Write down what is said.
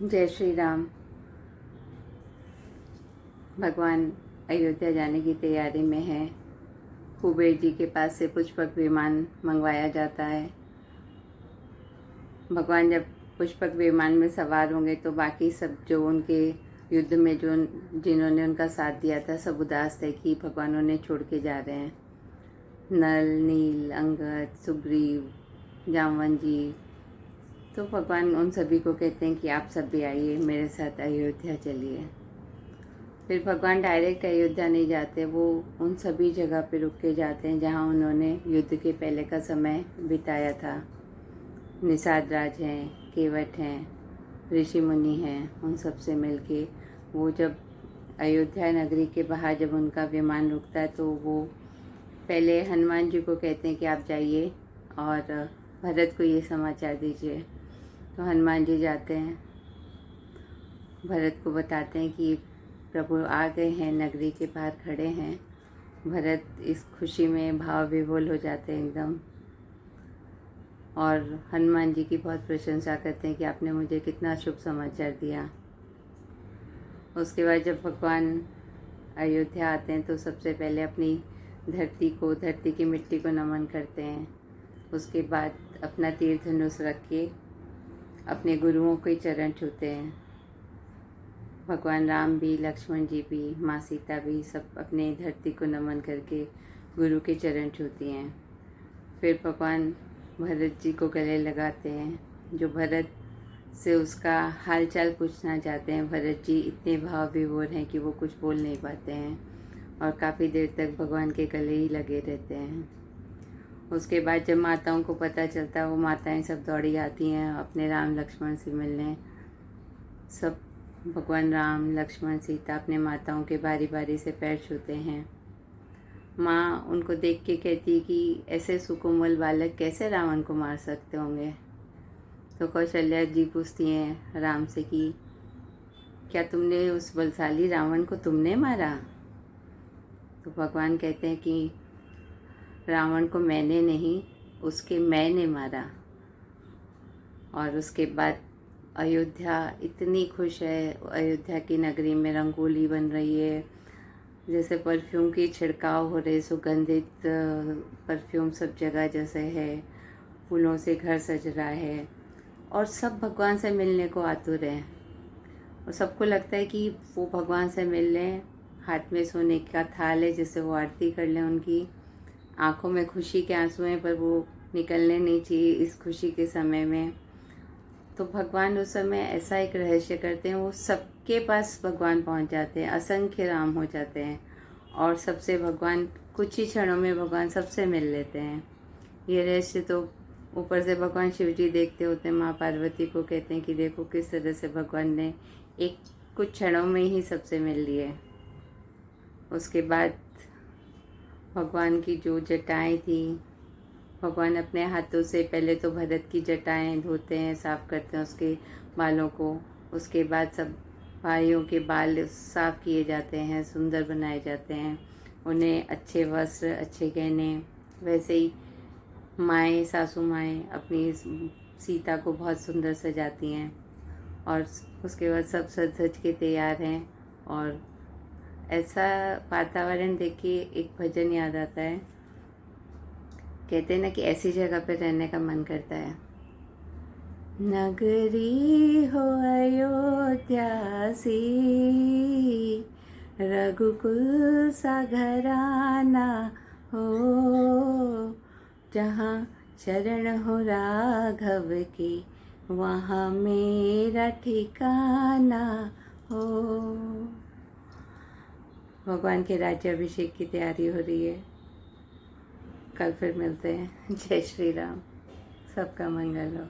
जय श्री राम। भगवान अयोध्या जाने की तैयारी में है। कुबेर जी के पास से पुष्पक विमान मंगवाया जाता है। भगवान जब पुष्पक विमान में सवार होंगे तो बाकी सब जो उनके युद्ध में जो जिन्होंने उनका साथ दिया था सब उदास थे कि भगवान उन्हें छोड़ के जा रहे हैं। नल, नील, अंगद, सुग्रीव, जामवन जी, तो भगवान उन सभी को कहते हैं कि आप सब भी आइए, मेरे साथ अयोध्या चलिए। फिर भगवान डायरेक्ट अयोध्या नहीं जाते, वो उन सभी जगह पे रुक के जाते हैं जहाँ उन्होंने युद्ध के पहले का समय बिताया था। निषाद राज हैं, केवट हैं, ऋषि मुनि हैं, उन सब से मिल के वो जब अयोध्या नगरी के बाहर जब उनका विमान रुकता है तो वो पहले हनुमान जी को कहते हैं कि आप जाइए और भरत को ये समाचार दीजिए। तो हनुमान जी जाते हैं, भरत को बताते हैं कि प्रभु आ गए हैं, नगरी के बाहर खड़े हैं। भरत इस खुशी में भाव विभोर हो जाते हैं एकदम, और हनुमान जी की बहुत प्रशंसा करते हैं कि आपने मुझे कितना शुभ समाचार दिया। उसके बाद जब भगवान अयोध्या आते हैं तो सबसे पहले अपनी धरती की मिट्टी को नमन करते हैं। उसके बाद अपना तीर धनुष रख के अपने गुरुओं के चरण छूते हैं। भगवान राम भी, लक्ष्मण जी भी, माँ सीता भी सब अपने धरती को नमन करके गुरु के चरण छूती हैं। फिर भगवान भरत जी को गले लगाते हैं, जो भरत से उसका हालचाल पूछना चाहते हैं। भरत जी इतने भाव विभोर हैं कि वो कुछ बोल नहीं पाते हैं और काफ़ी देर तक भगवान के गले ही लगे रहते हैं। उसके बाद जब माताओं को पता चलता है, वो माताएं सब दौड़ी आती हैं अपने राम लक्ष्मण से मिलने। सब भगवान राम, लक्ष्मण, सीता अपने माताओं के बारी बारी से पैर छूते हैं। माँ उनको देख के कहती है कि ऐसे सुकोमल बालक कैसे रावण को मार सकते होंगे। तो कौशल्या जी पूछती हैं राम से कि क्या तुमने उस बलशाली रावण को तुमने मारा? तो भगवान कहते हैं कि रावण को मैंने नहीं, उसके मैंने मारा। और उसके बाद अयोध्या इतनी खुश है। अयोध्या की नगरी में रंगोली बन रही है, जैसे परफ्यूम की छिड़काव हो रहे, सुगंधित परफ्यूम सब जगह जैसे है, फूलों से घर सज रहा है और सब भगवान से मिलने को आतुर हैं। और सबको लगता है कि वो भगवान से मिल लें, हाथ में सोने का थाल है जिससे वो आरती कर लें। उनकी आंखों में खुशी के आंसू हैं पर वो निकलने नहीं चाहिए इस खुशी के समय में। तो भगवान उस समय ऐसा एक रहस्य करते हैं, वो सबके पास भगवान पहुंच जाते हैं, असंख्य राम हो जाते हैं और सबसे भगवान कुछ ही क्षणों में भगवान सबसे मिल लेते हैं। ये रहस्य तो ऊपर से भगवान शिव जी देखते होते हैं, माँ पार्वती को कहते हैं कि देखो किस तरह से भगवान ने एक कुछ क्षणों में ही सबसे मिल लिए। उसके बाद भगवान की जो जटाएं थी, भगवान अपने हाथों से पहले तो भरत की जटाएं धोते हैं, साफ़ करते हैं उसके बालों को। उसके बाद सब भाइयों के बाल साफ़ किए जाते हैं, सुंदर बनाए जाते हैं, उन्हें अच्छे वस्त्र, अच्छे गहने। वैसे ही माएँ, सासू माएँ अपनी सीता को बहुत सुंदर सजाती हैं और उसके बाद सब सज धज के तैयार हैं। और ऐसा वातावरण देख के एक भजन याद आता है, कहते हैं ना कि ऐसी जगह पर रहने का मन करता है। नगरी हो अयोध्या सी, रघुकुल सा घराना हो, जहाँ चरण हो राघव के, वहाँ मेरा ठिकाना हो। भगवान के राज्याभिषेक की तैयारी हो रही है। कल फिर मिलते हैं। जय श्री राम। सबका मंगल हो।